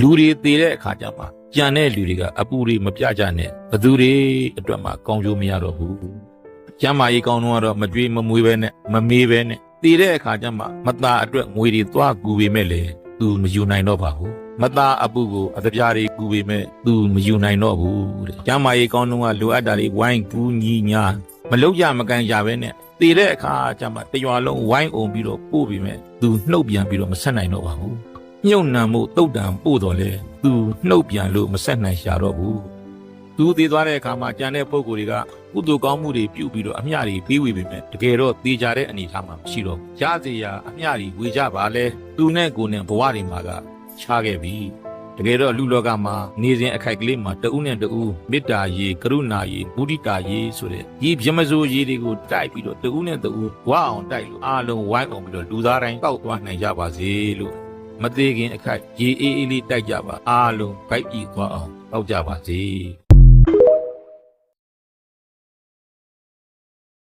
လူတွေတည်တဲ့အခါကျမှကြံတဲ့လူတွေကအပူတွေမပြကြနဲ့ဘသူတွေအတွက်မှကောင်းကျိုးမရတော့ဘူးကျမ်းမာရေးကောင်းတော့မကြွေးမမွေးပဲနဲ့မမေးပဲနဲ့တည်တဲ့အခါကျမှမသားအတွက်ငွေတွေသွားကူပေမဲ့လေသူမယူနိုင်တော့ပါဘူးမသားအပူကိုအတပြားတွေကူပေမဲ့သူမယူနိုင်တော့ဘူးတဲ့ကျမ်းမာရေးကောင်းကလိုအပ်တာတွေဝိုင်းကူညီညာမလုပ်ကြမကန်ကြပဲနဲ့တည်တဲ့အခါကျမှတရွာလုံးဝိုင်းအောင်ပြီးတော့ပို့ပေမဲ့သူနှုတ်ပြန်ပြီးတော့မဆက်နိုင်တော့ပါဘူးညှုံနှံမှုတုတ်တံပို့တော်လဲသူနှုတ်ပြန်လို့မဆက်နိုင်ရှာတော့ဘူးသူတည်သွားတဲ့အခါမှာကြံတဲ့ပုံကိုယ်တွေကကုသိုလ်ကောင်းမှုတွေပြုပြီးတော့အမျှတွေပေးဝေပေမဲ့တကယ်တော့တည်ကြတဲ့အနေအထားမှာမရှိတော့ဘူးရစေရာအမျှတွေဝေကြပါလဲသူနဲ့ကိုယ်နဲ့ဘဝတွေမှာကချားခဲ့ပြီတကယ်တော့လူလောကမှာနေစဉ်အခိုက်ကလေးမှာတဦးနဲ့တဦးမေတ္တာရေးကရုဏာရေးမုဒိတာရေးဆိုတဲ့ဒီဗြဟ္မစိုးရေးတွေကိုတိုက်ပြီးတော့တဦးနဲ့တဦးဝအောင်တိုက်လို့အားလုံးဝိုင်းအောင်ပြီးတော့လူသားတိုင်းတောက်သွားနိုင်ကြပါစေလို့မသေးခင်အခိုက်ရေအေးအေးလေးတိုက်ကြပါအားလုံးဗိုက်ပြီးသွားအောင်တောက်ကြပါစေ